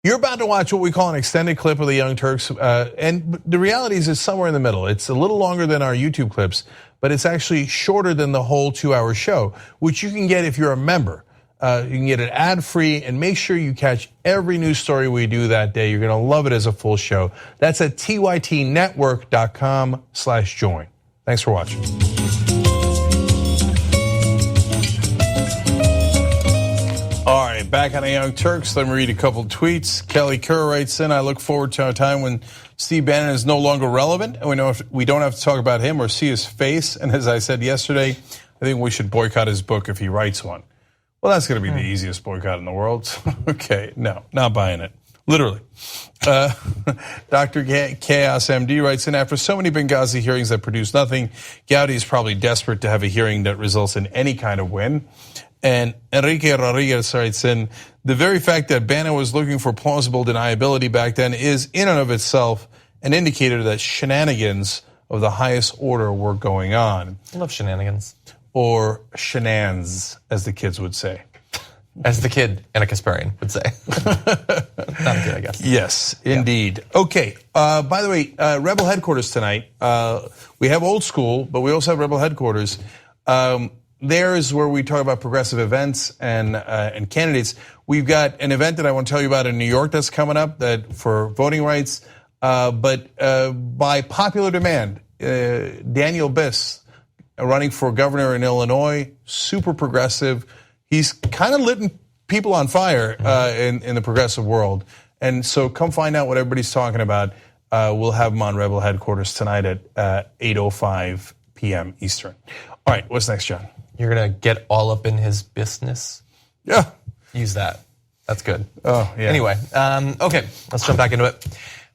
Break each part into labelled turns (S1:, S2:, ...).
S1: You're about to watch what we call an extended clip of the Young Turks, and the reality is it's somewhere in the middle. It's a little longer than our YouTube clips, but it's actually shorter than the whole 2-hour show, which you can get if you're a member. You can get it ad-free, and make sure you catch every news story we do that day. You're gonna love it as a full show. That's at tytnetwork.com/join. Thanks for watching. All right, back on the Young Turks. Let me read a couple of tweets. Kelly Kerr writes in, I look forward to a time when Steve Bannon is no longer relevant, and we don't have to talk about him or see his face. And as I said yesterday, I think we should boycott his book if he writes one. Well, that's going to be the easiest boycott in the world. Okay, no, not buying it. Literally. Dr. Chaos MD writes in, after so many Benghazi hearings that produce nothing, Gowdy is probably desperate to have a hearing that results in any kind of win. And Enrique Rodriguez writes in, the very fact that Bannon was looking for plausible deniability back then is in and of itself an indicator that shenanigans of the highest order were going on.
S2: I love shenanigans.
S1: Or shenanigans, as the kids would say.
S2: As the kid and a Kasparian would say. Not a kid, I guess.
S1: Yes, indeed. Yeah. Okay, by the way, Rebel headquarters tonight. We have old school, but we also have Rebel headquarters. There is where we talk about progressive events and candidates. We've got an event that I want to tell you about in New York that's coming up that for voting rights. But by popular demand, Daniel Biss, running for governor in Illinois, super progressive. He's kind of lit people on fire in the progressive world. And so come find out what everybody's talking about. We'll have him on Rebel headquarters tonight at 8:05 p.m. Eastern. All right, what's next, John?
S2: You're going to get all up in his business?
S1: Yeah.
S2: Use that. That's good.
S1: Oh, yeah.
S2: Anyway, okay, let's jump back into it.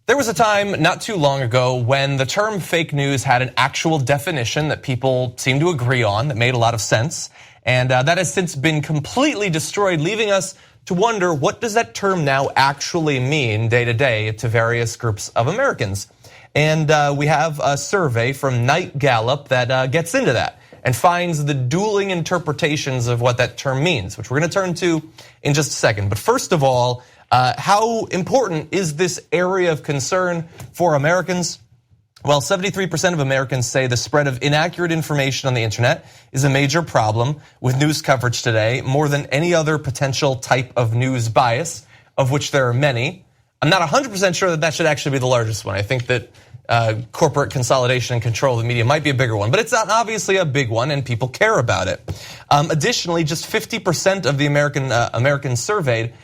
S2: There was a time not too long ago when the term fake news had an actual definition that people seemed to agree on that made a lot of sense. And that has since been completely destroyed, leaving us to wonder, what does that term now actually mean day to day to various groups of Americans? And we have a survey from Knight Gallup that gets into that and finds the dueling interpretations of what that term means, which we're going to turn to in just a second. But first of all, how important is this area of concern for Americans? Well, 73% of Americans say the spread of inaccurate information on the internet is a major problem with news coverage today, more than any other potential type of news bias, of which there are many. I'm not 100% sure that that should actually be the largest one. I think that corporate consolidation and control of the media might be a bigger one, but it's not obviously a big one, and people care about it. Additionally, just 50% of the Americans surveyed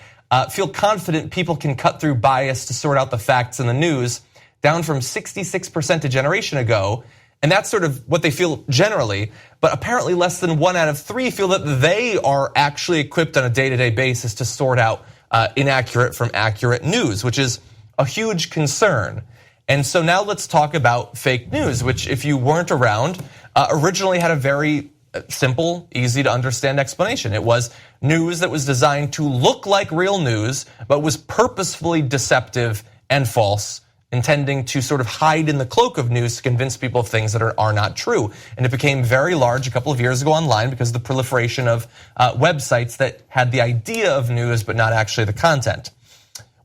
S2: feel confident people can cut through bias to sort out the facts in the news, down from 66% a generation ago. And that's sort of what they feel generally, but apparently less than 1 out of 3 feel that they are actually equipped on a day-to-day basis to sort out inaccurate from accurate news, which is a huge concern. And so now let's talk about fake news, which, if you weren't around, originally had a very simple, easy to understand explanation. It was news that was designed to look like real news, but was purposefully deceptive and false, intending to sort of hide in the cloak of news to convince people of things that are not true. And it became very large a couple of years ago online because of the proliferation of websites that had the idea of news but not actually the content.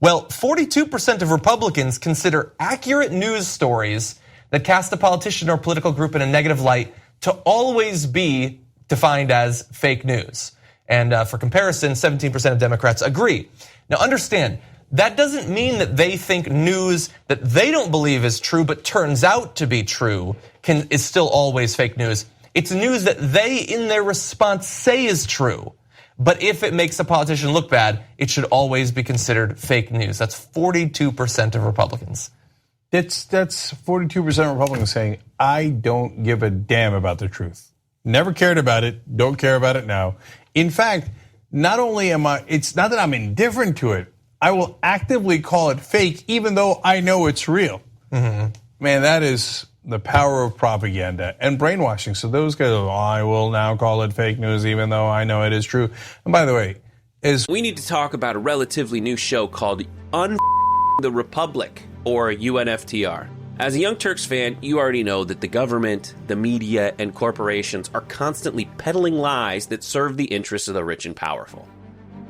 S2: Well, 42% of Republicans consider accurate news stories that cast a politician or political group in a negative light to always be defined as fake news. And for comparison, 17% of Democrats agree. Now understand, that doesn't mean that they think news that they don't believe is true but turns out to be true is still always fake news. It's news that they, in their response, say is true. But if it makes a politician look bad, it should always be considered fake news. That's 42% of Republicans.
S1: That's 42% of Republicans saying, I don't give a damn about the truth. Never cared about it, don't care about it now. In fact, not only it's not that I'm indifferent to it, I will actively call it fake even though I know it's real. Man, that is the power of propaganda and brainwashing. So those guys, I will now call it fake news even though I know it is true. And by the way,
S3: we need to talk about a relatively new show called the Republic, or UNFTR. As a Young Turks fan, you already know that the government, the media, and corporations are constantly peddling lies that serve the interests of the rich and powerful.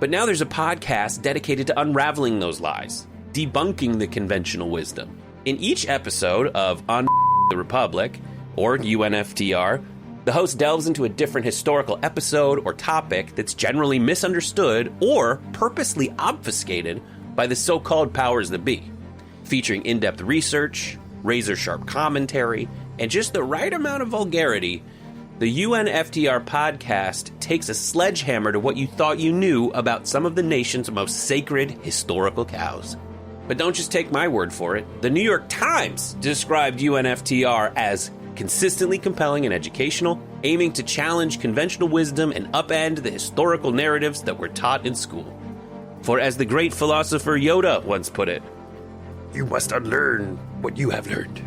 S3: But now there's a podcast dedicated to unraveling those lies, debunking the conventional wisdom. In each episode of the Republic, or UNFTR, the host delves into a different historical episode or topic that's generally misunderstood or purposely obfuscated by the so-called powers that be, featuring in-depth research, razor-sharp commentary, and just the right amount of vulgarity. The UNFTR podcast takes a sledgehammer to what you thought you knew about some of the nation's most sacred historical cows. But don't just take my word for it. The New York Times described UNFTR as consistently compelling and educational, aiming to challenge conventional wisdom and upend the historical narratives that were taught in school. For as the great philosopher Yoda once put it, "You must unlearn what you have learned."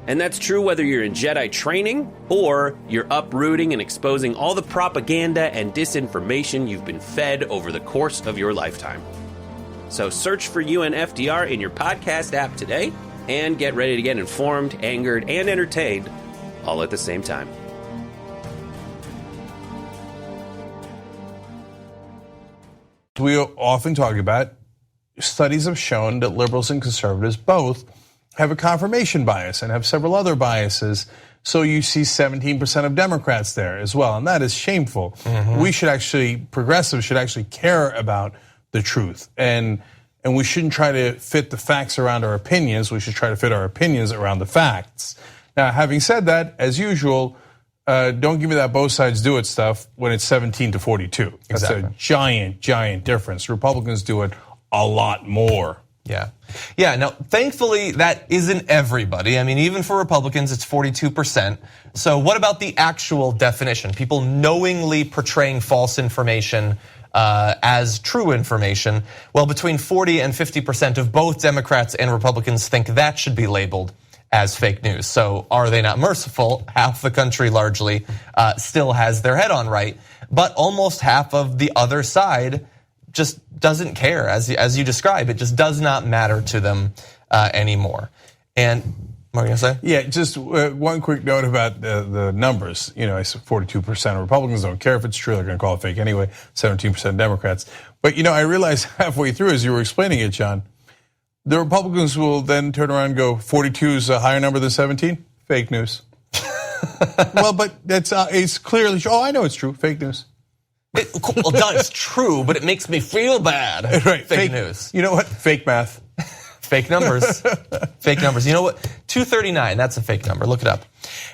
S3: And that's true whether you're in Jedi training or you're uprooting and exposing all the propaganda and disinformation you've been fed over the course of your lifetime. So search for UNFTR in your podcast app today and get ready to get informed, angered, and entertained all at the same time.
S1: We often talk about studies have shown that liberals and conservatives both have a confirmation bias and have several other biases. So you see 17% of Democrats there as well, and that is shameful. We should actually, progressives should actually care about the truth. And we shouldn't try to fit the facts around our opinions. We should try to fit our opinions around the facts. Now, having said that, as usual, don't give me that both sides do it stuff when it's 17 to 42. That's a giant, giant difference. Republicans do it a lot more.
S2: Yeah, now thankfully that isn't everybody. I mean, even for Republicans, it's 42%. So what about the actual definition? People knowingly portraying false information as true information. Well, between 40 and 50% of both Democrats and Republicans think that should be labeled as fake news. So are they not merciful? Half the country largely still has their head on right, but almost half of the other side just doesn't care, as you describe. It just does not matter to them anymore. And what are you gonna say?
S1: Yeah, just one quick note about the numbers. You know, I said 42% of Republicans don't care if it's true. They're going to call it fake anyway. 17% Democrats. But you know, I realized halfway through as you were explaining it, John, the Republicans will then turn around and go, 42 is a higher number than 17? Fake news. Well, but that's it's clearly, oh, I know it's true. Fake news.
S2: Well, it's true, but it makes me feel bad.
S1: Right,
S2: fake news.
S1: You know what? Fake math.
S2: Fake numbers. Fake numbers. You know what? 239, that's a fake number. Look it up.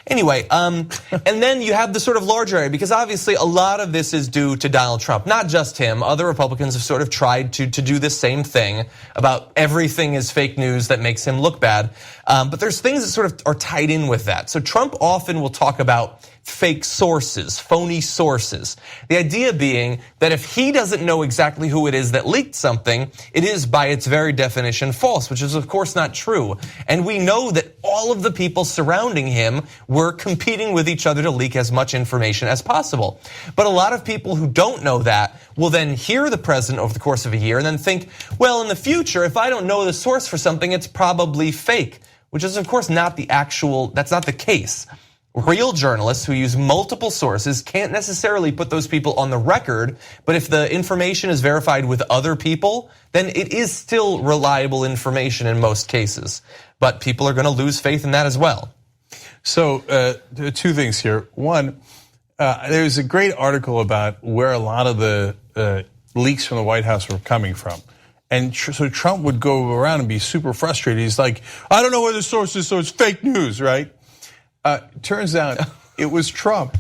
S2: Anyway, and then you have the sort of larger area, because obviously a lot of this is due to Donald Trump. Not just him. Other Republicans have sort of tried to do this same thing about everything is fake news that makes him look bad. But there's things that sort of are tied in with that. So Trump often will talk about fake sources, phony sources. The idea being that if he doesn't know exactly who it is that leaked something, it is by its very definition false, which is of course not true. And we know that all of the people surrounding him were competing with each other to leak as much information as possible. But a lot of people who don't know that will then hear the president over the course of a year and then think, well, in the future, if I don't know the source for something, it's probably fake, which is of course not the actual, that's not the case. Real journalists who use multiple sources can't necessarily put those people on the record, but if the information is verified with other people, then it is still reliable information in most cases. But people are going to lose faith in that as well.
S1: So two things here. One, there's a great article about where a lot of the leaks from the White House were coming from. And so Trump would go around and be super frustrated. He's like, I don't know where the source is, so it's fake news, right? Turns out it was Trump,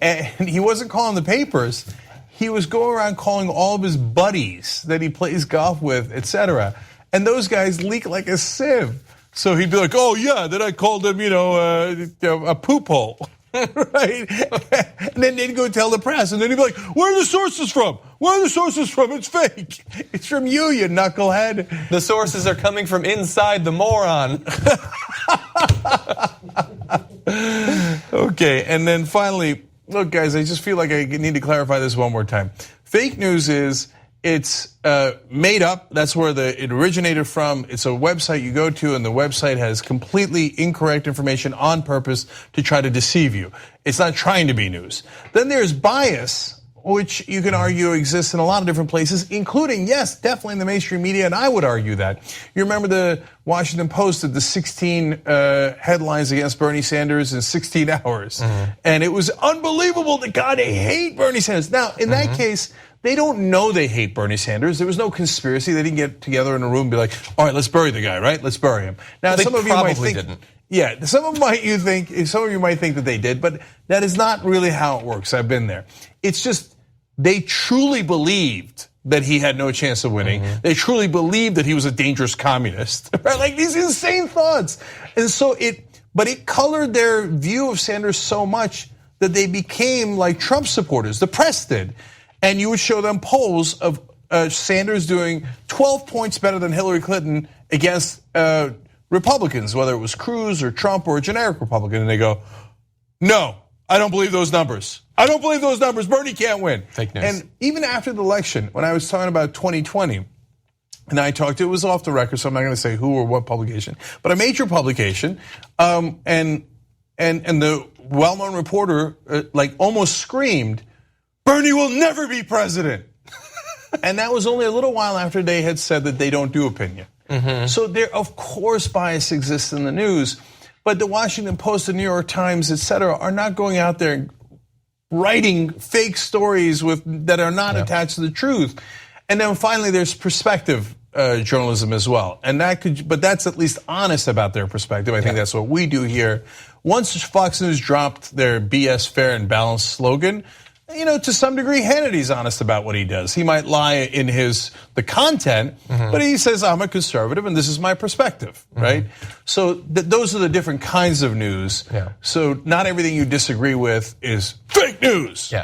S1: and he wasn't calling the papers. He was going around calling all of his buddies that he plays golf with, etc. And those guys leak like a sieve. So he'd be like, "Oh yeah," then I called him, a poop hole, right? And then they'd go tell the press, and then he'd be like, "Where are the sources from? Where are the sources from? It's fake. It's from you knucklehead."
S2: The sources are coming from inside the moron.
S1: Okay, and then finally, look, guys, I just feel like I need to clarify this one more time. Fake news it's made up. That's where it originated from. It's a website you go to, and the website has completely incorrect information on purpose to try to deceive you. It's not trying to be news. Then there's bias, which you can argue exists in a lot of different places, including, yes, definitely in the mainstream media, and I would argue that. You remember the Washington Post did the 16 headlines against Bernie Sanders in 16 hours. And it was unbelievable that, God, they hate Bernie Sanders. Now, in that case, they don't know they hate Bernie Sanders. There was no conspiracy. They didn't get together in a room and be like, all right, let's bury the guy, right? Let's bury him. Now,
S2: some
S1: of you might think,
S2: didn't.
S1: Yeah, some of you might think that they did, but that is not really how it works. I've been there. It's just they truly believed that he had no chance of winning. They truly believed that he was a dangerous communist, right? Like these insane thoughts. And so it colored their view of Sanders so much that they became like Trump supporters. The press did. And you would show them polls of Sanders doing 12 points better than Hillary Clinton against Republicans, whether it was Cruz or Trump or a generic Republican. And they go, no, I don't believe those numbers. I don't believe those numbers. Bernie can't win.
S2: Fake news.
S1: And even after the election, when I was talking about 2020, and I talked to, it was off the record, so I'm not going to say who or what publication, but a major publication, and the well-known reporter like almost screamed, Bernie will never be president. And that was only a little while after they had said that they don't do opinion. So there, of course, bias exists in the news, but the Washington Post, the New York Times, et cetera, are not going out there and writing fake stories that are not attached to the truth. And then finally, there's perspective journalism as well, and but that's at least honest about their perspective. I think that's what we do here. Once Fox News dropped their BS fair and balanced slogan, to some degree, Hannity's honest about what he does. He might lie in the content, but he says, I'm a conservative and this is my perspective, right? So those are the different kinds of news. So not everything you disagree with is fake news.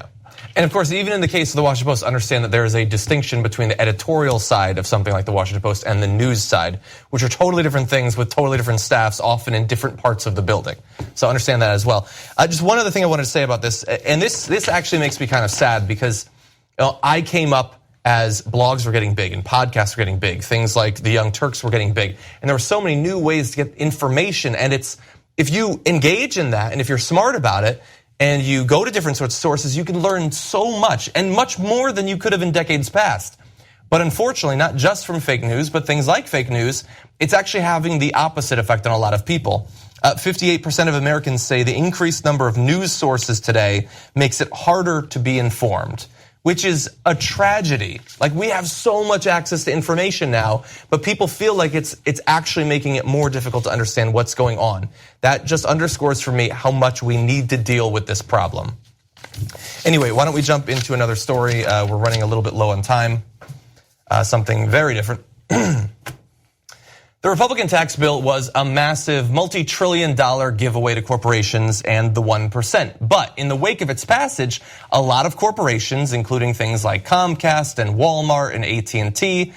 S2: And of course, even in the case of the Washington Post, understand that there is a distinction between the editorial side of something like the Washington Post and the news side, which are totally different things with totally different staffs, often in different parts of the building. So understand that as well. Just one other thing I wanted to say about this, and this actually makes me kind of sad because I came up as blogs were getting big and podcasts were getting big, things like the Young Turks were getting big, and there were so many new ways to get information. And if you engage in that, and if you're smart about it, and you go to different sorts of sources, you can learn so much, and much more than you could have in decades past. But unfortunately, not just from fake news, but things like fake news, it's actually having the opposite effect on a lot of people. 58% of Americans say the increased number of news sources today makes it harder to be informed, which is a tragedy. Like, we have so much access to information now, but people feel like it's actually making it more difficult to understand what's going on. That just underscores for me how much we need to deal with this problem. Anyway, why don't we jump into another story? We're running a little bit low on time. Something very different. The Republican tax bill was a massive multi-trillion-dollar giveaway to corporations and the 1%. But in the wake of its passage, a lot of corporations, including things like Comcast and Walmart and AT&T,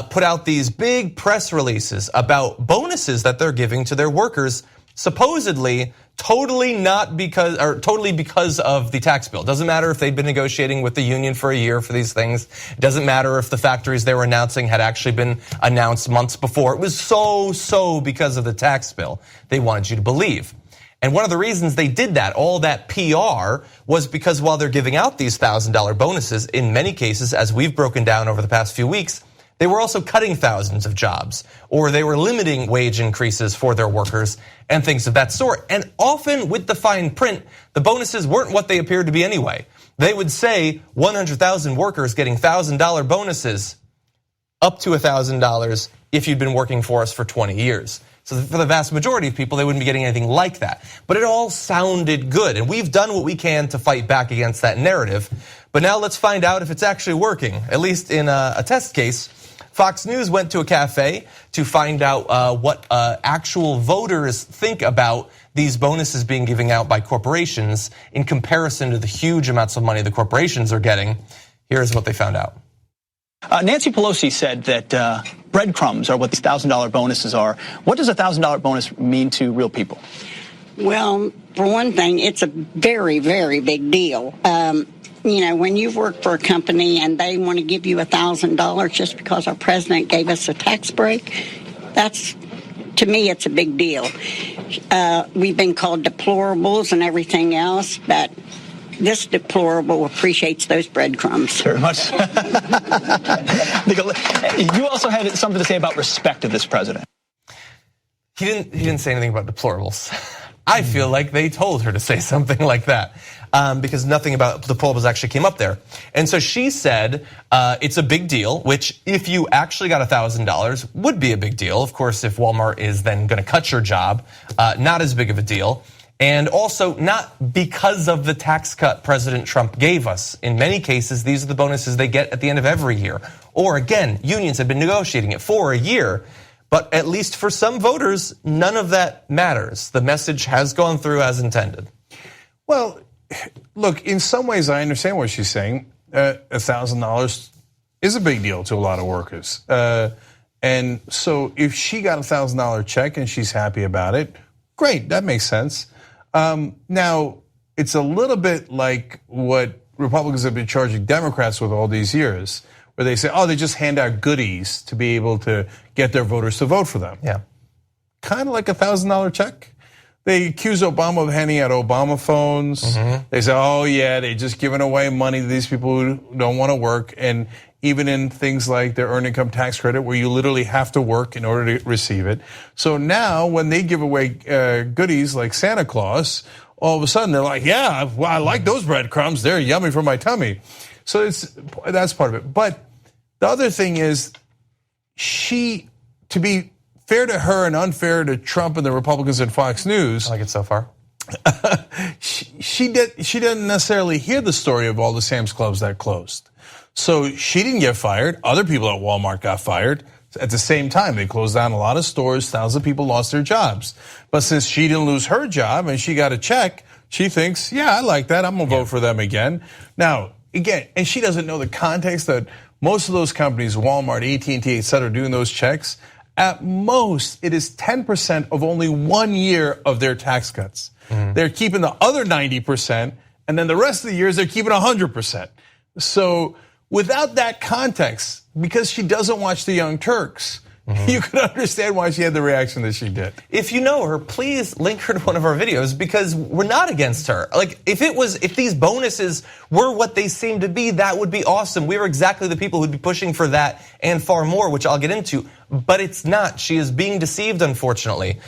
S2: put out these big press releases about bonuses that they're giving to their workers, supposedly totally because of the tax bill. Doesn't matter if they'd been negotiating with the union for a year for these things. It doesn't matter if the factories they were announcing had actually been announced months before. It was so because of the tax bill. They wanted you to believe. And one of the reasons they did that, all that PR, was because while they're giving out these $1,000 bonuses, in many cases, as we've broken down over the past few weeks, they were also cutting thousands of jobs, or they were limiting wage increases for their workers and things of that sort. And often with the fine print, the bonuses weren't what they appeared to be anyway. They would say 100,000 workers getting $1,000 bonuses, up to $1,000 if you'd been working for us for 20 years. So for the vast majority of people, they wouldn't be getting anything like that. But it all sounded good, and we've done what we can to fight back against that narrative. But now let's find out if it's actually working, at least in a test case. Fox News went to a cafe to find out what actual voters think about these bonuses being given out by corporations in comparison to the huge amounts of money the corporations are getting. Here's what they found out.
S4: Nancy Pelosi said that breadcrumbs are what these $1,000 bonuses are. What does a $1,000 bonus mean to real people?
S5: Well, for one thing, it's a very, very big deal. When you've worked for a company and they want to give you $1,000 just because our president gave us a tax break, to me, it's a big deal. We've been called deplorables and everything else, but this deplorable appreciates those breadcrumbs.
S4: Very much. You also had something to say about respect of this president.
S2: He didn't say anything about deplorables. I feel like they told her to say something like that because nothing about deplorables actually came up there. And so she said it's a big deal, which if you actually got $1,000 would be a big deal. Of course, if Walmart is then going to cut your job, not as big of a deal. And also not because of the tax cut President Trump gave us. In many cases, these are the bonuses they get at the end of every year. Or again, unions have been negotiating it for a year. But at least for some voters, none of that matters. The message has gone through as intended.
S1: Well, look, in some ways I understand what she's saying. $1,000 is a big deal to a lot of workers. And so if she got a $1,000 check and she's happy about it, great, that makes sense. Now, it's a little bit like what Republicans have been charging Democrats with all these years, where they say, oh, they just hand out goodies to be able to get their voters to vote for them.
S2: Yeah.
S1: Kind of like a $1,000 check. They accuse Obama of handing out Obama phones. Mm-hmm. They say, oh yeah, they're just giving away money to these people who don't want to work. And even in things like their earned income tax credit, where you literally have to work in order to receive it. So now when they give away goodies like Santa Claus, all of a sudden they're like, yeah, well, I like those breadcrumbs. They're yummy for my tummy. So that's part of it. But the other thing is, to be fair to her and unfair to Trump and the Republicans and Fox News,
S2: I like it so far.
S1: she didn't necessarily hear the story of all the Sam's Clubs that closed. So she didn't get fired. Other people at Walmart got fired. At the same time, they closed down a lot of stores. Thousands of people lost their jobs. But since she didn't lose her job and she got a check, she thinks, yeah, I like that. I'm going to vote for them again. Now, again, and she doesn't know the context that most of those companies, Walmart, AT&T, et cetera, doing those checks, at most, it is 10% of only 1 year of their tax cuts. Mm-hmm. They're keeping the other 90%, and then the rest of the years, they're keeping 100%. So without that context, because she doesn't watch the Young Turks, you could understand why she had the reaction that she did.
S2: If you know her, please link her to one of our videos, because we're not against her. Like, if these bonuses were what they seem to be, that would be awesome. We are exactly the people who'd be pushing for that and far more, which I'll get into. But it's not. She is being deceived, unfortunately.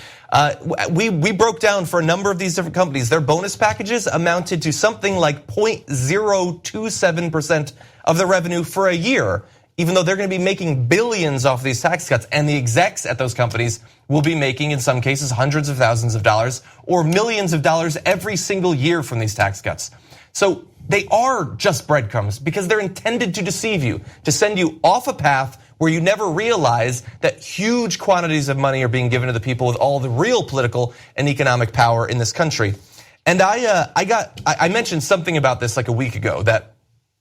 S2: We broke down for a number of these different companies. Their bonus packages amounted to something like 0.027% of the revenue for a year, even though they're going to be making billions off these tax cuts, and the execs at those companies will be making, in some cases, hundreds of thousands of dollars or millions of dollars every single year from these tax cuts. So they are just breadcrumbs because they're intended to deceive you, to send you off a path where you never realize that huge quantities of money are being given to the people with all the real political and economic power in this country. And I mentioned something about this like a week ago, that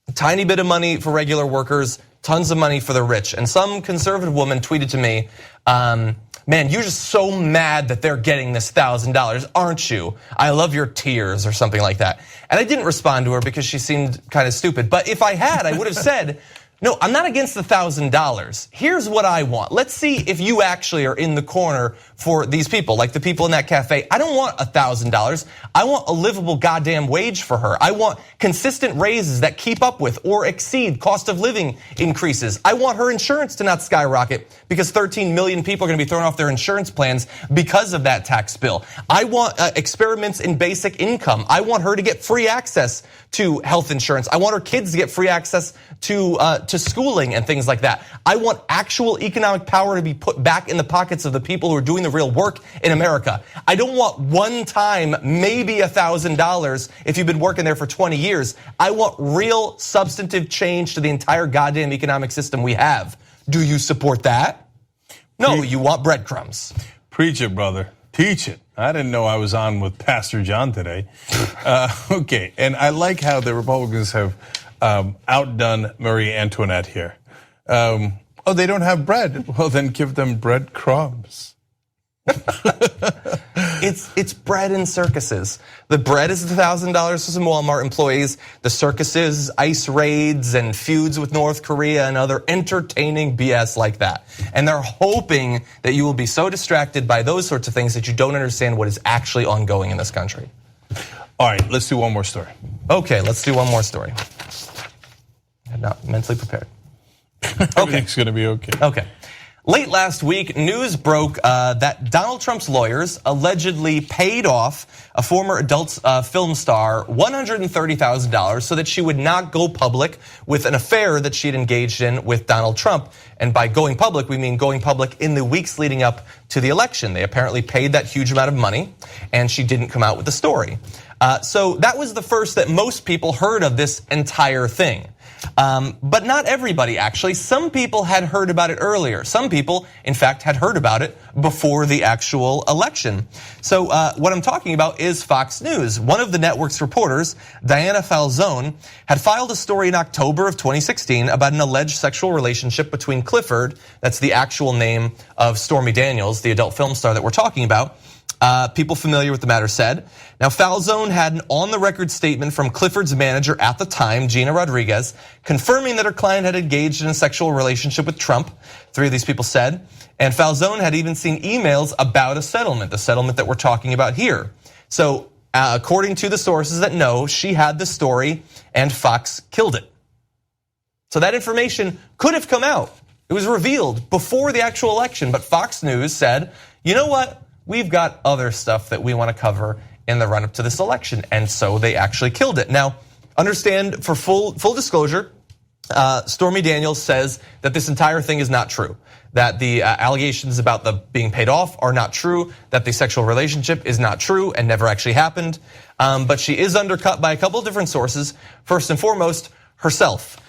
S2: a tiny bit of money for regular workers, tons of money for the rich. And some conservative woman tweeted to me, man, you're just so mad that they're getting this $1,000, aren't you? I love your tears, or something like that. And I didn't respond to her because she seemed kind of stupid. But if I had, I would have said, no, I'm not against the $1,000. Here's what I want. Let's see if you actually are in the corner for these people, like the people in that cafe. I don't want $1,000. I want a livable goddamn wage for her. I want consistent raises that keep up with or exceed cost of living increases. I want her insurance to not skyrocket because 13 million people are going to be thrown off their insurance plans because of that tax bill. I want experiments in basic income. I want her to get free access to health insurance. I want her kids to get free access to schooling and things like that. I want actual economic power to be put back in the pockets of the people who are doing the real work in America. I don't want one time, maybe $1,000 if you've been working there for 20 years. I want real substantive change to the entire goddamn economic system we have. Do you support that? No, you want breadcrumbs.
S1: Preach it, brother. Teach it. I didn't know I was on with Pastor John today. Okay, and I like how the Republicans have outdone Marie Antoinette here. Oh, they don't have bread. Well, then give them breadcrumbs.
S2: It's bread and circuses. The bread is $1,000 for some Walmart employees. The circuses, ice raids, and feuds with North Korea and other entertaining BS like that. And they're hoping that you will be so distracted by those sorts of things that you don't understand what is actually ongoing in this country.
S1: All right, let's do one more story.
S2: Okay, let's do one more story. I'm not mentally prepared.
S1: Everything's going to be okay.
S2: Okay. Late last week, news broke that Donald Trump's lawyers allegedly paid off a former adult film star $130,000 so that she would not go public with an affair that she had engaged in with Donald Trump. And by going public, we mean going public in the weeks leading up to the election. They apparently paid that huge amount of money, and she didn't come out with the story. So that was the first that most people heard of this entire thing. But not everybody, actually. Some people had heard about it earlier. Some people, in fact, had heard about it before the actual election. So what I'm talking about is Fox News. One of the network's reporters, Diana Falzone, had filed a story in October of 2016 about an alleged sexual relationship between Clifford, that's the actual name of Stormy Daniels, the adult film star that we're talking about. People familiar with the matter said. Now, Falzone had an on-the-record statement from Clifford's manager at the time, Gina Rodriguez, confirming that her client had engaged in a sexual relationship with Trump. 3 of these people said. And Falzone had even seen emails about a settlement, the settlement that we're talking about here. So, according to the sources that know, she had the story and Fox killed it. So that information could have come out. It was revealed before the actual election, but Fox News said, you know what? We've got other stuff that we want to cover in the run-up to this election, and so they actually killed it. Now, understand, for full disclosure, Stormy Daniels says that this entire thing is not true, that the allegations about the being paid off are not true, that the sexual relationship is not true and never actually happened, but she is undercut by a couple of different sources. First and foremost, herself.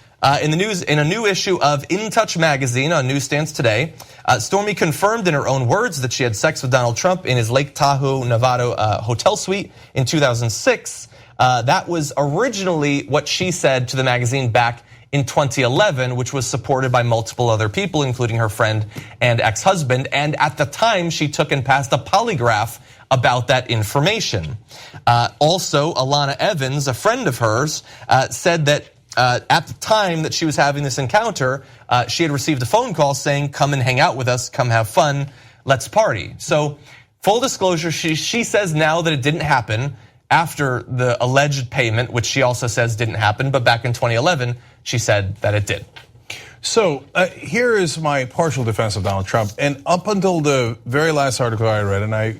S2: In the news, in a new issue of In Touch magazine on newsstands today, Stormy confirmed in her own words that she had sex with Donald Trump in his Lake Tahoe, Nevada hotel suite in 2006. That was originally what she said to the magazine back in 2011, which was supported by multiple other people, including her friend and ex-husband. And at the time, she took and passed a polygraph about that information. Also, Alana Evans, a friend of hers, said that at the time that she was having this encounter, she had received a phone call saying, come and hang out with us, come have fun, let's party. So full disclosure, she says now that it didn't happen after the alleged payment, which she also says didn't happen, but back in 2011, she said that it did.
S1: So here is my partial defense of Donald Trump. And up until the very last article I read, and I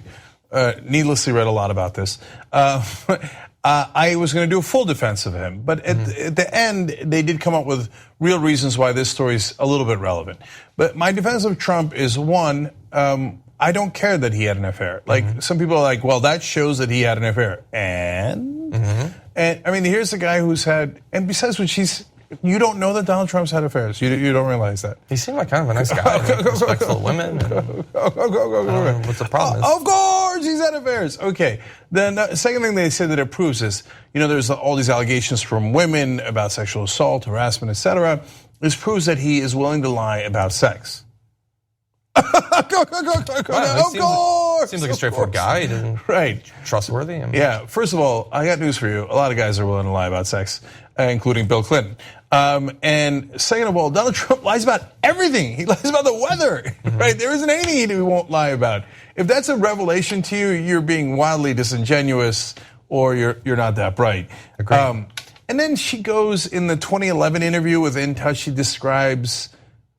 S1: needlessly read a lot about this, I was going to do a full defense of him, but at the end, they did come up with real reasons why this story is a little bit relevant. But my defense of Trump is, one, I don't care that he had an affair. Like, some people are like, well, that shows that he had an affair. And I mean, here's a guy who's had, and besides which, you don't know that Donald Trump's had affairs. You don't realize that.
S2: He seemed like kind of a nice guy, respectful of women. What's the problem?
S1: Of course, he's had affairs. Okay. Then the second thing they said that it proves is, there's all these allegations from women about sexual assault, harassment, etc. This proves that he is willing to lie about sex. Of course.
S2: Seems like a straightforward guy.
S1: Right.
S2: Trustworthy.
S1: Yeah. First of all, I got news for you. A lot of guys are willing to lie about sex, including Bill Clinton. And second of all, Donald Trump lies about everything. He lies about the weather, right? There isn't anything he won't lie about. If that's a revelation to you, you're being wildly disingenuous, or you're not that bright.
S2: Agreed.
S1: And then she goes in the 2011 interview with In Touch. She describes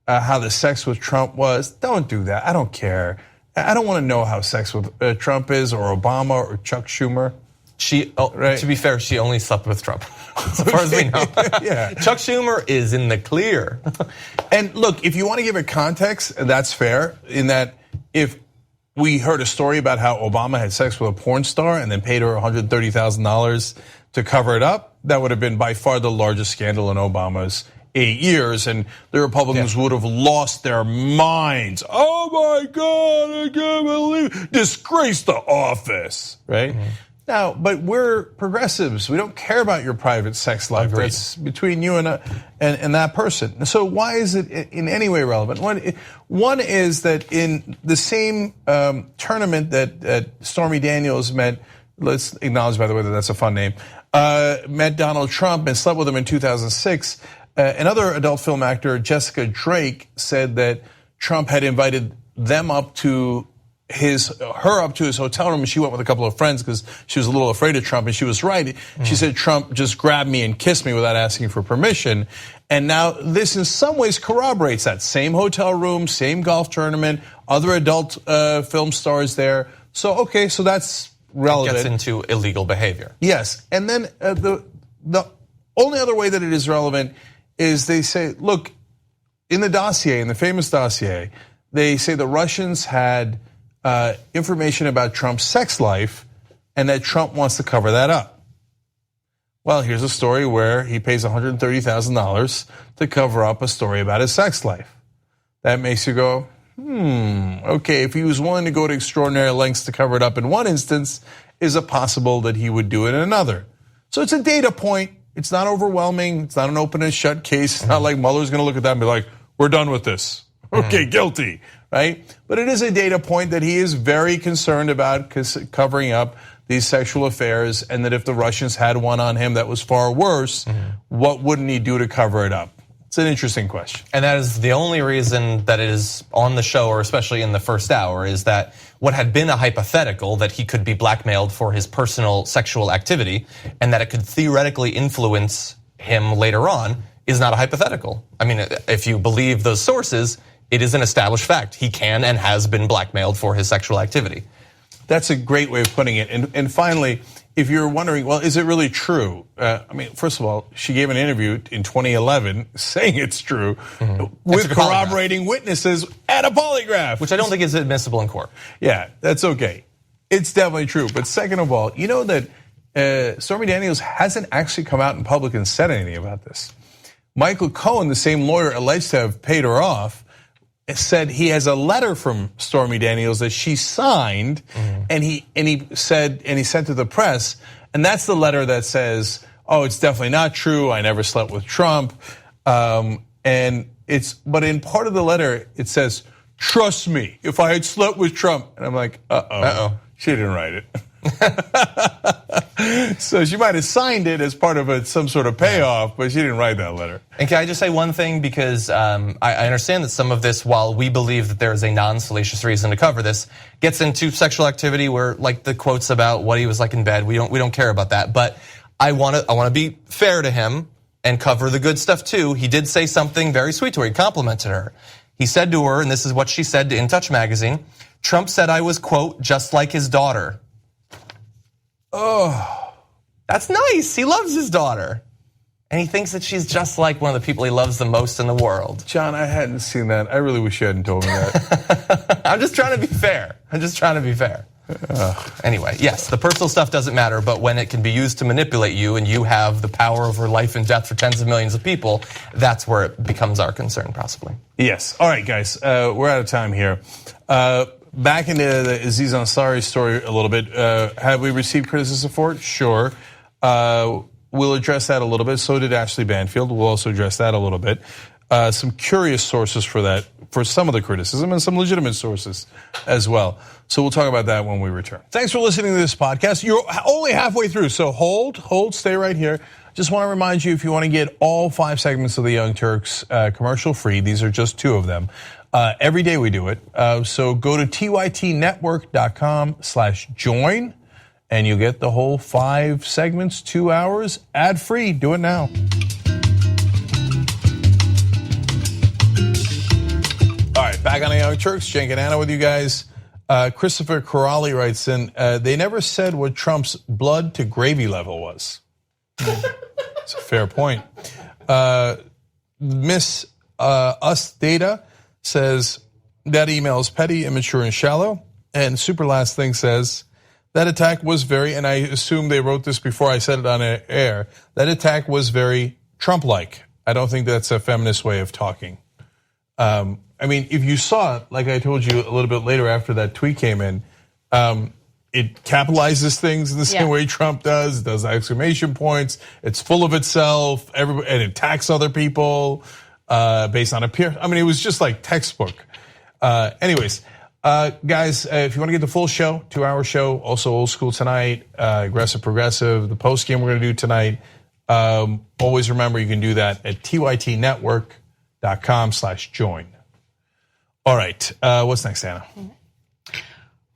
S1: how the sex with Trump was. Don't do that. I don't care. I don't want to know how sex with Trump is, or Obama, or Chuck Schumer.
S2: To be fair, she only slept with Trump, as far as we know.
S1: Yeah.
S2: Chuck Schumer is in the clear.
S1: And look, if you want to give it context, that's fair. In that, if we heard a story about how Obama had sex with a porn star and then paid her $130,000 to cover it up, that would have been by far the largest scandal in Obama's 8 years, and the Republicans would have lost their minds. Oh my God, I can't believe, disgrace the office, right? Now, but we're progressives. We don't care about your private sex life.
S2: Agreed.
S1: That's between you and that person. So why is it in any way relevant? One is that in the same tournament that Stormy Daniels met, let's acknowledge, by the way, that that's a fun name, met Donald Trump and slept with him in 2006, another adult film actor, Jessica Drake, said that Trump had invited them up to her up to his hotel room, and she went with a couple of friends because she was a little afraid of Trump, and she was right. She said Trump just grabbed me and kissed me without asking for permission. And now this in some ways corroborates that. Same hotel room, same golf tournament, other adult film stars there. So, okay, so that's relevant.
S2: It gets into illegal behavior.
S1: Yes, and then the only other way that it is relevant is they say, look, in the dossier, in the famous dossier, they say the Russians had information about Trump's sex life and that Trump wants to cover that up. Well, here's a story where he pays $130,000 to cover up a story about his sex life. That makes you go, okay, if he was willing to go to extraordinary lengths to cover it up in one instance, is it possible that he would do it in another? So it's a data point. It's not overwhelming. It's not an open and shut case. It's not like Mueller's going to look at that and be like, we're done with this. Okay, guilty, right? But it is a data point that he is very concerned about covering up these sexual affairs, and that if the Russians had one on him that was far worse, what wouldn't he do to cover it up? It's an interesting question.
S2: And that is the only reason that it is on the show, or especially in the first hour, is that what had been a hypothetical that he could be blackmailed for his personal sexual activity and that it could theoretically influence him later on is not a hypothetical. I mean, if you believe those sources, it is an established fact. He can and has been blackmailed for his sexual activity.
S1: That's a great way of putting it. And finally, if you're wondering, well, is it really true? I mean, first of all, she gave an interview in 2011 saying it's true with corroborating witnesses at a polygraph.
S2: Which I don't think is admissible in court.
S1: Yeah, that's okay. It's definitely true. But second of all, you know that Stormy Daniels hasn't actually come out in public and said anything about this. Michael Cohen, the same lawyer alleged to have paid her off, said he has a letter from Stormy Daniels that she signed, and he sent to the press, and that's the letter that says, "Oh, it's definitely not true. I never slept with Trump," but in part of the letter it says, "Trust me, if I had slept with Trump," and I'm like, she didn't write it. So she might have signed it as part of some sort of payoff, but she didn't write that letter.
S2: And can I just say one thing? Because I understand that some of this, while we believe that there is a non-salacious reason to cover this, gets into sexual activity where, like the quotes about what he was like in bed, we don't care about that. But I want to be fair to him and cover the good stuff too. He did say something very sweet to her. He complimented her. He said to her, and this is what she said to In Touch magazine, Trump said I was, quote, just like his daughter. Oh, that's nice. He loves his daughter. And he thinks that she's just like one of the people he loves the most in the world.
S1: John, I hadn't seen that. I really wish you hadn't told me that.
S2: I'm just trying to be fair. Anyway, yes, the personal stuff doesn't matter, but when it can be used to manipulate you and you have the power over life and death for tens of millions of people, that's where it becomes our concern, possibly.
S1: Yes. All right, guys, we're out of time here. Back into the Aziz Ansari story a little bit. Have we received criticism for it? Sure. We'll address that a little bit. So did Ashley Banfield. We'll also address that a little bit. Some curious sources for that, for some of the criticism, and some legitimate sources as well. So we'll talk about that when we return. Thanks for listening to this podcast. You're only halfway through, so hold, stay right here. Just want to remind you, if you want to get all 5 segments of the Young Turks commercial free, these are just 2 of them. Every day we do it. So go to tytnetwork.com/join and you get the whole 5 segments, 2 hours, ad free. Do it now. All right, back on the Young Turks. Cenk and Anna with you guys. Christopher Corrali writes in, they never said what Trump's blood to gravy level was. It's a fair point. Miss Us Data says that email is petty, immature, and shallow. And Super Last Thing says that attack was very, and I assume they wrote this before I said it on air, that attack was very Trump-like. I don't think that's a feminist way of talking. I mean, if you saw it, like I told you a little bit later after that tweet came in, it capitalizes things in the same way Trump does exclamation points. It's full of itself, and it attacks other people based on appearance. I mean, it was just like textbook. Anyways, guys, if you want to get the full show, 2-hour show, also Old School tonight, Aggressive Progressive, the post game we're going to do tonight. Always remember you can do that at tytnetwork.com/join. All right, what's next, Anna?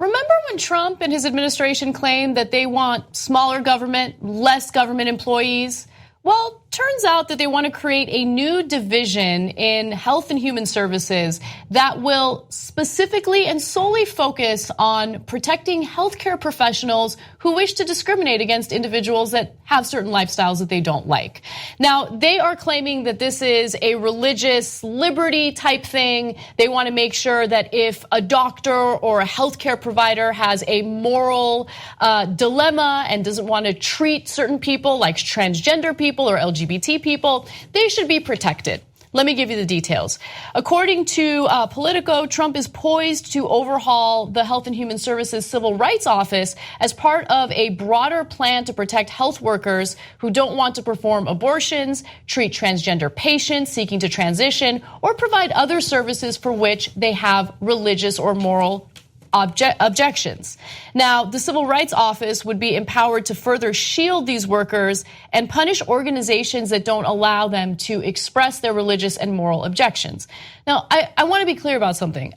S6: Remember when Trump and his administration claimed that they want smaller government, less government employees? Well, turns out that they want to create a new division in Health and Human Services that will specifically and solely focus on protecting healthcare professionals who wish to discriminate against individuals that have certain lifestyles that they don't like. Now, they are claiming that this is a religious liberty type thing. They want to make sure that if a doctor or a healthcare provider has a moral dilemma and doesn't want to treat certain people like transgender people or LGBT people, they should be protected. Let me give you the details. According to Politico, Trump is poised to overhaul the Health and Human Services Civil Rights Office as part of a broader plan to protect health workers who don't want to perform abortions, treat transgender patients seeking to transition, or provide other services for which they have religious or moral objections. Now, the Civil Rights Office would be empowered to further shield these workers and punish organizations that don't allow them to express their religious and moral objections. Now, I want to be clear about something.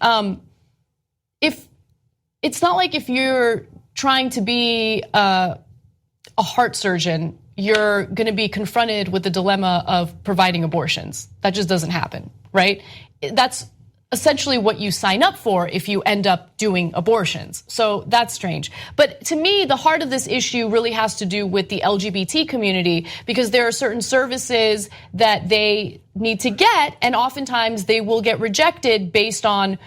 S6: If it's not like if you're trying to be a heart surgeon, you're going to be confronted with the dilemma of providing abortions. That just doesn't happen, right? That's essentially what you sign up for if you end up doing abortions. So that's strange. But to me, the heart of this issue really has to do with the LGBT community, because there are certain services that they need to get, and oftentimes they will get rejected based on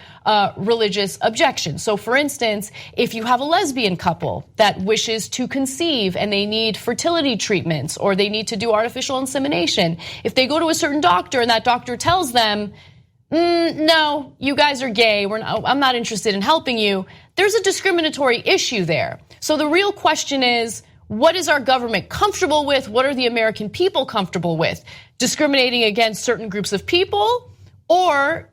S6: religious objections. So for instance, if you have a lesbian couple that wishes to conceive and they need fertility treatments or they need to do artificial insemination, if they go to a certain doctor and that doctor tells them, no, you guys are gay, I'm not interested in helping you, there's a discriminatory issue there. So the real question is, what is our government comfortable with? What are the American people comfortable with? Discriminating against certain groups of people, or,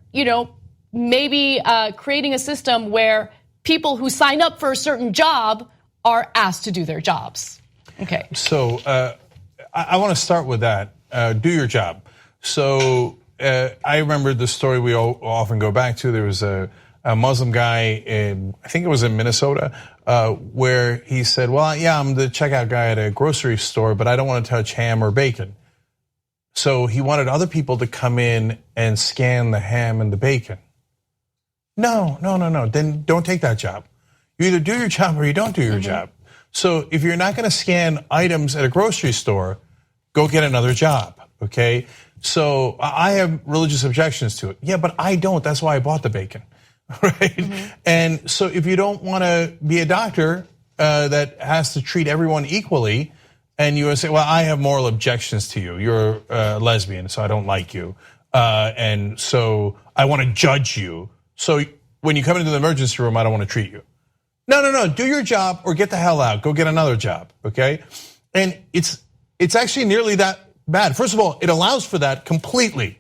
S6: maybe creating a system where people who sign up for a certain job are asked to do their jobs. Okay.
S1: So I want to start with that. Do your job. So I remember the story we often go back to. There was a Muslim guy I think it was in Minnesota, where he said, well, yeah, I'm the checkout guy at a grocery store, but I don't want to touch ham or bacon. So he wanted other people to come in and scan the ham and the bacon. No. Then don't take that job. You either do your job or you don't do your job. So if you're not going to scan items at a grocery store, go get another job, okay? So I have religious objections to it. Yeah, but I don't. That's why I bought the bacon, right? And so if you don't want to be a doctor that has to treat everyone equally, and you say, well, I have moral objections to you. You're a lesbian, so I don't like you. And so I want to judge you. So when you come into the emergency room, I don't want to treat you. No. Do your job or get the hell out. Go get another job, okay? And it's actually nearly that bad. First of all, it allows for that completely.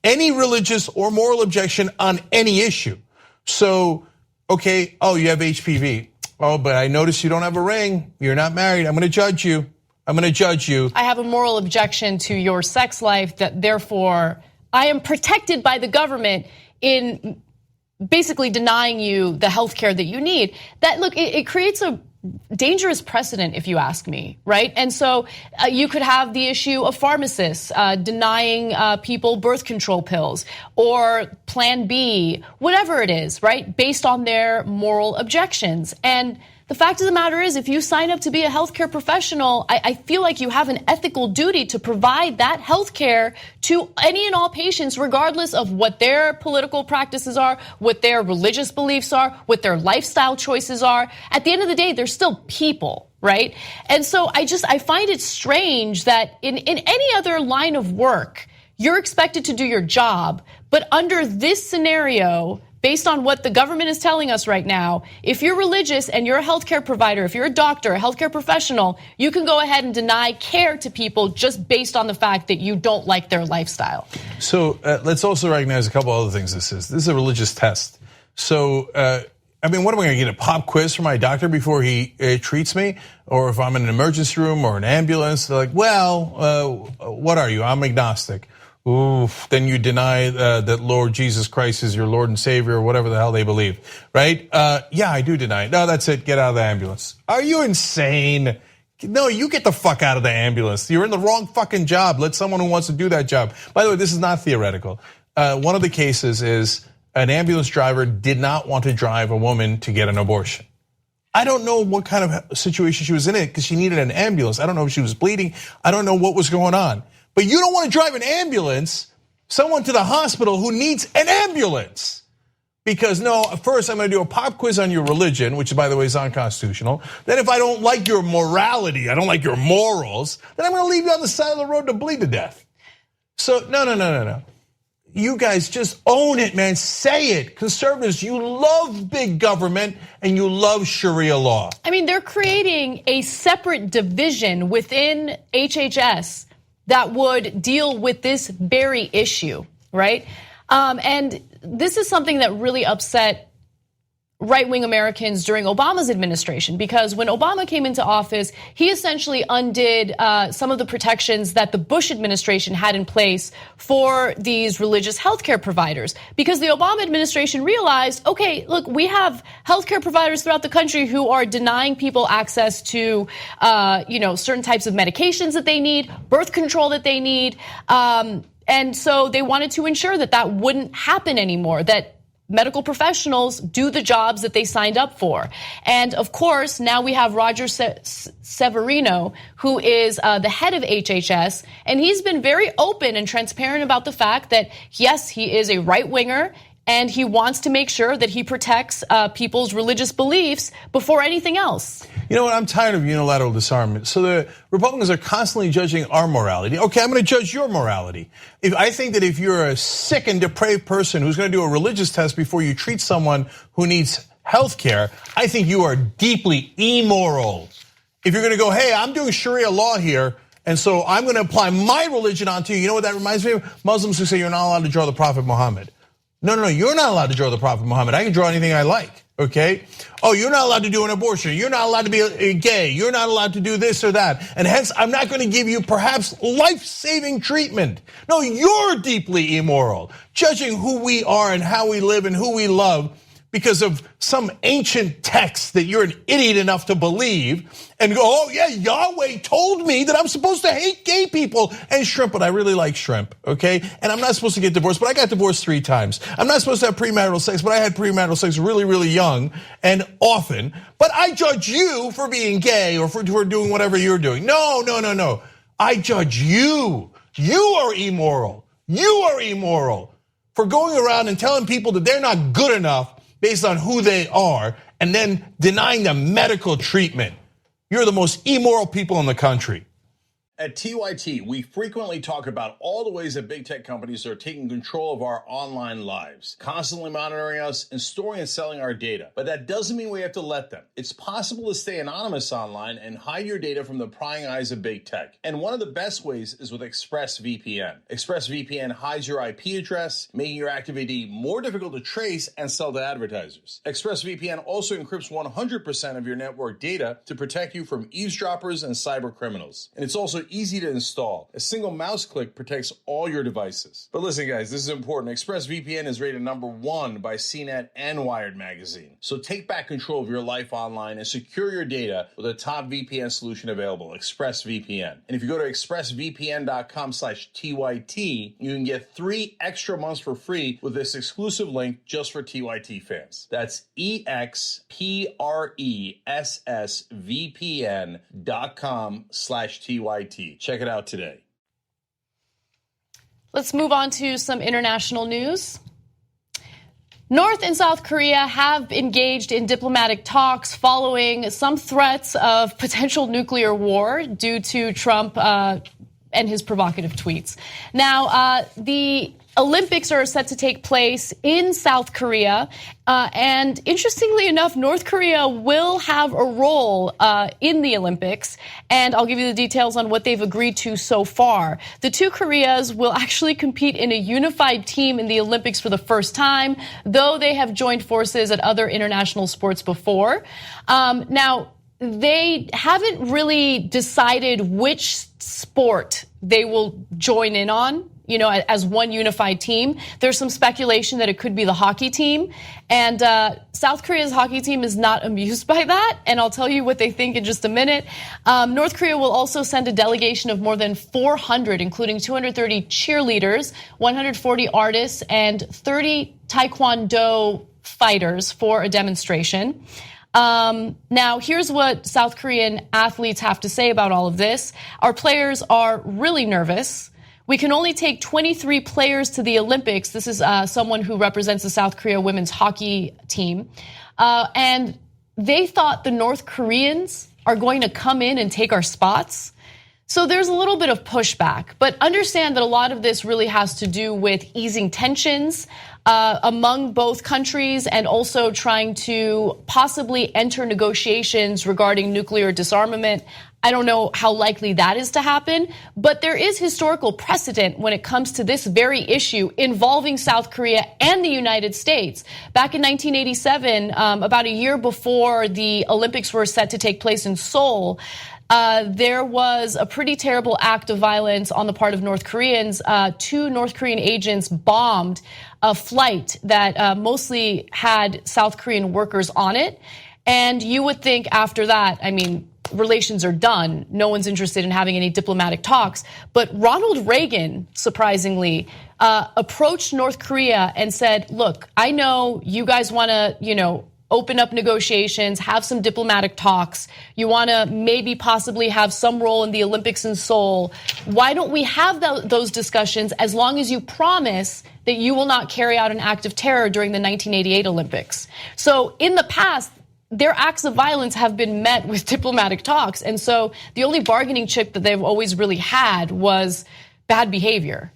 S1: Any religious or moral objection on any issue. So, okay, oh, you have HPV. Oh, but I noticed you don't have a ring. You're not married. I'm going to judge you. I have a moral objection to your sex life, that therefore I am protected by the government in basically denying you the health care that you need. That, look, it creates a dangerous precedent, if you ask me, right? And so you could have the issue of pharmacists denying people birth control pills or Plan B, whatever it is, right? Based on their moral objections. And the fact of the matter is, if you sign up to be a healthcare professional, I feel like you have an ethical duty to provide that healthcare to any and all patients, regardless of what their political practices are, what their religious beliefs are, what their lifestyle choices are. At the end of the day, they're still people, right? And so I find it strange that in any other line of work, you're expected to do your job, but under this scenario, based on what the government is telling us right now, if you're religious and you're a healthcare provider, if you're a doctor, a healthcare professional, you can go ahead and deny care to people just based on the fact that you don't like their lifestyle. So let's also recognize a couple other things this is. This is a religious test. So, what am I going to get, a pop quiz from my doctor before he treats me? Or if I'm in an emergency room or an ambulance, they're like, well, what are you? I'm agnostic. oof, then you deny that Lord Jesus Christ is your Lord and Savior, or whatever the hell they believe, right? Yeah, I do deny it. No, that's it. Get out of the ambulance. Are you insane? No, you get the fuck out of the ambulance. You're in the wrong fucking job. Let someone who wants to do that job. By the way, this is not theoretical. One of the cases is an ambulance driver did not want to drive a woman to get an abortion. I don't know what kind of situation she was in it because she needed an ambulance. I don't know if she was bleeding. I don't know what was going on. But you don't want to drive an ambulance, someone to the hospital who needs an ambulance. Because no, first I'm going to do a pop quiz on your religion, which by the way is unconstitutional. Then if I don't like your morality, I don't like your morals, then I'm going to leave you on the side of the road to bleed to death. So no. You guys just own it, man. Say it. Conservatives, you love big government and you love Sharia law.
S6: I mean, they're creating a separate division within HHS that would deal with this very issue, right? And this is something that really upset right-wing Americans during Obama's administration, because when Obama came into office, he essentially undid some of the protections that the Bush administration had in place for these religious healthcare providers. Because the Obama administration realized, okay, look, we have healthcare providers throughout the country who are denying people access to, certain types of medications that they need, birth control that they need, and so they wanted to ensure that that wouldn't happen anymore, that medical professionals do the jobs that they signed up for. And of course, now we have Roger Severino, who is the head of HHS, and he's been very open and transparent about the fact that, yes, he is a right-winger, and he wants to make sure that he protects people's religious beliefs before anything else.
S1: You know what? I'm tired of unilateral disarmament. So the Republicans are constantly judging our morality. Okay, I'm going to judge your morality. I think that if you're a sick and depraved person who's going to do a religious test before you treat someone who needs health care, I think you are deeply immoral. If you're going to go, hey, I'm doing Sharia law here, and so I'm going to apply my religion onto you. You know what that reminds me of? Muslims who say you're not allowed to draw the Prophet Muhammad. No, you're not allowed to draw the Prophet Muhammad. I can draw anything I like, okay? Oh, you're not allowed to do an abortion. You're not allowed to be gay. You're not allowed to do this or that. And hence, I'm not going to give you perhaps life-saving treatment. No, you're deeply immoral, judging who we are and how we live and who we love because of some ancient text that you're an idiot enough to believe and go, oh yeah, Yahweh told me that I'm supposed to hate gay people and shrimp, but I really like shrimp, okay? And I'm not supposed to get divorced, but I got divorced 3 times. I'm not supposed to have premarital sex, but I had premarital sex really, really young and often. But I judge you for being gay or for doing whatever you're doing. No. I judge you. You are immoral. You are immoral for going around and telling people that they're not good enough based on who they are, and then denying them medical treatment. You're the most immoral people in the country.
S7: At TYT, we frequently talk about all the ways that big tech companies are taking control of our online lives, constantly monitoring us and storing and selling our data. But that doesn't mean we have to let them. It's possible to stay anonymous online and hide your data from the prying eyes of big tech. And one of the best ways is with ExpressVPN. ExpressVPN hides your IP address, making your active ID more difficult to trace and sell to advertisers. ExpressVPN also encrypts 100% of your network data to protect you from eavesdroppers and cyber criminals. And it's also easy to install. A single mouse click protects all your devices. But listen, guys, this is important. ExpressVPN is rated #1 by CNET and Wired magazine. So take back control of your life online and secure your data with a top VPN solution available, ExpressVPN. And if you go to expressvpn.com/TYT, you can get 3 extra months for free with this exclusive link just for TYT fans. That's expressvpn.com/TYT. Check it out today.
S6: Let's move on to some international news. North and South Korea have engaged in diplomatic talks following some threats of potential nuclear war due to Trump and his provocative tweets. Now, the Olympics are set to take place in South Korea. And interestingly enough, North Korea will have a role in the Olympics. And I'll give you the details on what they've agreed to so far. The 2 Koreas will actually compete in a unified team in the Olympics for the first time, though they have joined forces at other international sports before. Now, they haven't really decided which sport they will join in on. as one unified team. There's some speculation that it could be the hockey team. And South Korea's hockey team is not amused by that. And I'll tell you what they think in just a minute. North Korea will also send a delegation of more than 400, including 230 cheerleaders, 140 artists, and 30 Taekwondo fighters for a demonstration. Now, here's what South Korean athletes have to say about all of this. Our players are really nervous. We can only take 23 players to the Olympics. This is someone who represents the South Korea women's hockey team. And they thought the North Koreans are going to come in and take our spots. So there's a little bit of pushback, but understand that a lot of this really has to do with easing tensions among both countries and also trying to possibly enter negotiations regarding nuclear disarmament. I don't know how likely that is to happen, but there is historical precedent when it comes to this very issue involving South Korea and the United States. Back in 1987, about a year before the Olympics were set to take place in Seoul, there was a pretty terrible act of violence on the part of North Koreans. 2 North Korean agents bombed a flight that mostly had South Korean workers on it. And you would think after that, relations are done. No one's interested in having any diplomatic talks. But Ronald Reagan, surprisingly, approached North Korea and said, look, I know you guys want to, open up negotiations, have some diplomatic talks. You want to maybe possibly have some role in the Olympics in Seoul. Why don't we have those discussions as long as you promise that you will not carry out an act of terror during the 1988 Olympics? So in the past, their acts of violence have been met with diplomatic talks. And so the only bargaining chip that they've always really had was bad behavior.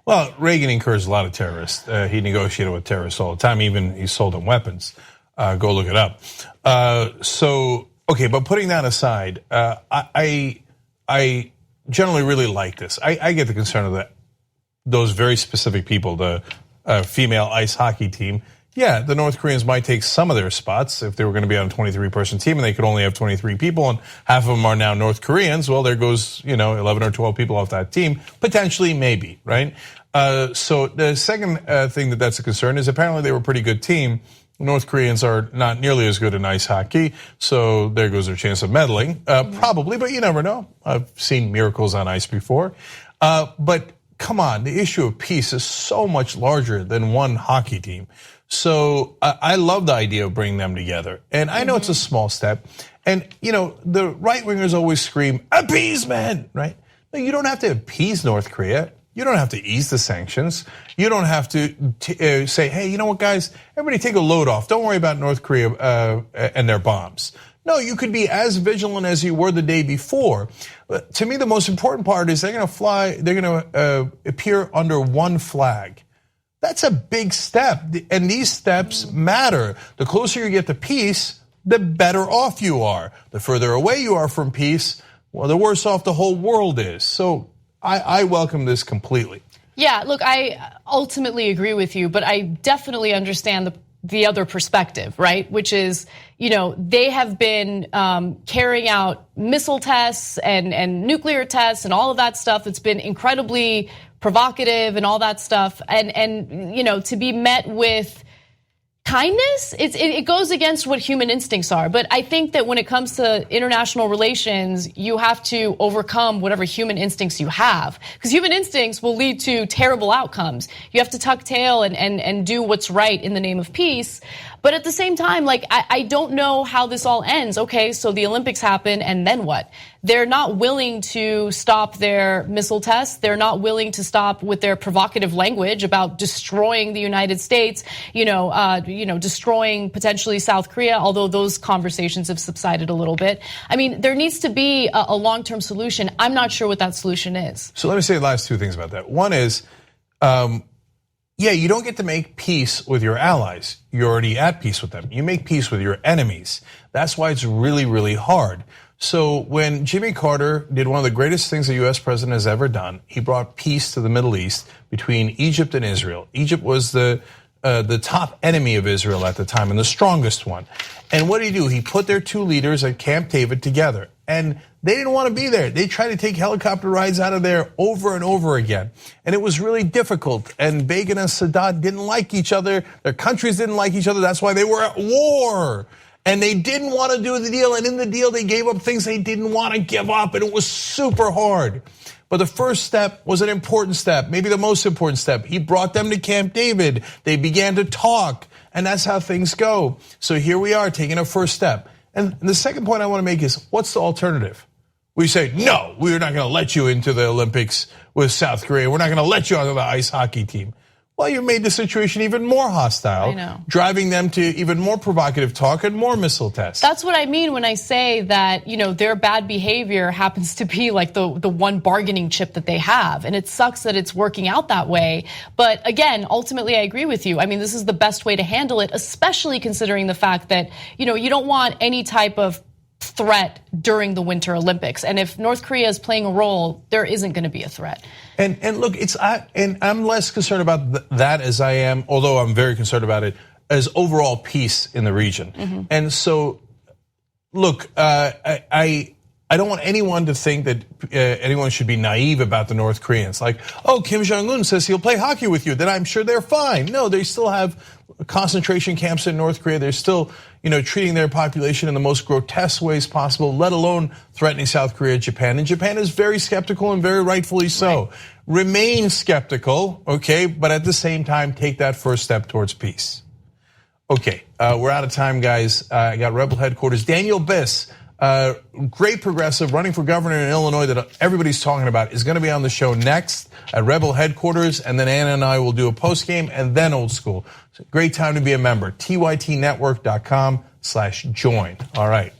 S1: Well, Reagan encouraged a lot of terrorists. He negotiated with terrorists all the time. Even he sold them weapons. Go look it up. Okay, but putting that aside, I generally really like this. I get the concern of those very specific people, the female ice hockey team. Yeah, the North Koreans might take some of their spots if they were going to be on a 23-person team and they could only have 23 people and half of them are now North Koreans. Well, there goes, 11 or 12 people off that team. Potentially, maybe, right? So the second thing that's a concern is apparently they were a pretty good team. North Koreans are not nearly as good in ice hockey, so there goes their chance of medaling, probably, but you never know. I've seen miracles on ice before. But come on, the issue of peace is so much larger than one hockey team. So I love the idea of bringing them together. And I know it's a small step. And, the right-wingers always scream, appeasement, right? No, you don't have to appease North Korea. You don't have to ease the sanctions. You don't have to say, hey, you know what, guys? Everybody take a load off. Don't worry about North Korea and their bombs. No, you could be as vigilant as you were the day before. To me, the most important part is they're going to appear under one flag. That's a big step, and these steps matter. The closer you get to peace, the better off you are. The further away you are from peace, well, the worse off the whole world is. So I welcome this completely.
S6: Yeah, look, I ultimately agree with you, but I definitely understand the other perspective, right? Which is, they have been carrying out missile tests and nuclear tests and all of that stuff that's been incredibly provocative and all that stuff. And to be met with kindness, it goes against what human instincts are. But I think that when it comes to international relations, you have to overcome whatever human instincts you have, because human instincts will lead to terrible outcomes. You have to tuck tail and do what's right in the name of peace. But at the same time, I don't know how this all ends. Okay, so the Olympics happen, and then what? They're not willing to stop their missile tests. They're not willing to stop with their provocative language about destroying the United States, destroying potentially South Korea, although those conversations have subsided a little bit. There needs to be a long-term solution. I'm not sure what that solution is.
S1: So let me say the last two things about that. One is, you don't get to make peace with your allies. You're already at peace with them. You make peace with your enemies. That's why it's really, really hard. So when Jimmy Carter did one of the greatest things a US president has ever done, he brought peace to the Middle East between Egypt and Israel. Egypt was the the top enemy of Israel at the time and the strongest one. And what did he do? He put their two leaders at Camp David together. And they didn't want to be there. They tried to take helicopter rides out of there over and over again. And it was really difficult. And Begin and Sadat didn't like each other. Their countries didn't like each other. That's why they were at war. And they didn't want to do the deal. And in the deal, they gave up things they didn't want to give up. And it was super hard. But the first step was an important step, maybe the most important step. He brought them to Camp David. They began to talk. And that's how things go. So here we are taking a first step. And the second point I want to make is, what's the alternative? We say, no, we're not going to let you into the Olympics with South Korea. We're not going to let you onto the ice hockey team. Well, you made the situation even more hostile, driving them to even more provocative talk and more missile tests.
S6: That's what I mean when I say that, their bad behavior happens to be like the one bargaining chip that they have. And it sucks that it's working out that way. But again, ultimately, I agree with you. I mean, this is the best way to handle it, especially considering the fact that, you don't want any type of threat during the Winter Olympics. And if North Korea is playing a role, there isn't going to be a threat.
S1: And look, I'm less concerned about that as I am, although I'm very concerned about it, as overall peace in the region. Mm-hmm. And so, look, I don't want anyone to think that anyone should be naive about the North Koreans. Like, oh, Kim Jong-un says he'll play hockey with you, then I'm sure they're fine. No, they still have concentration camps in North Korea. They're still, treating their population in the most grotesque ways possible, let alone threatening South Korea, Japan. And Japan is very skeptical and very rightfully so. Right. Remain skeptical, okay, but at the same time, take that first step towards peace. Okay, we're out of time, guys. I got Rebel Headquarters. Daniel Biss, great progressive running for governor in Illinois that everybody's talking about, is going to be on the show next at Rebel Headquarters, and then Anna and I will do a post game and then Old School. So great time to be a member. tytnetwork.com/join. All right.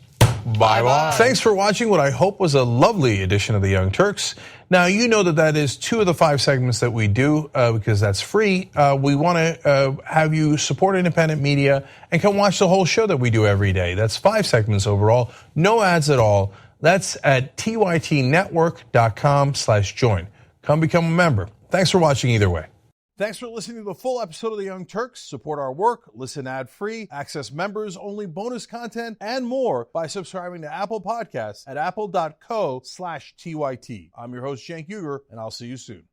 S1: Bye-bye. Thanks for watching what I hope was a lovely edition of the Young Turks. Now, you know that is 2 of the 5 segments that we do because that's free. We want to have you support independent media and come watch the whole show that we do every day. That's 5 segments overall, no ads at all. That's at tytnetwork.com/join. Come become a member. Thanks for watching either way. Thanks for listening to the full episode of The Young Turks. Support our work, listen ad-free, access members-only bonus content, and more by subscribing to Apple Podcasts at apple.co/TYT. I'm your host, Cenk Uygur, and I'll see you soon.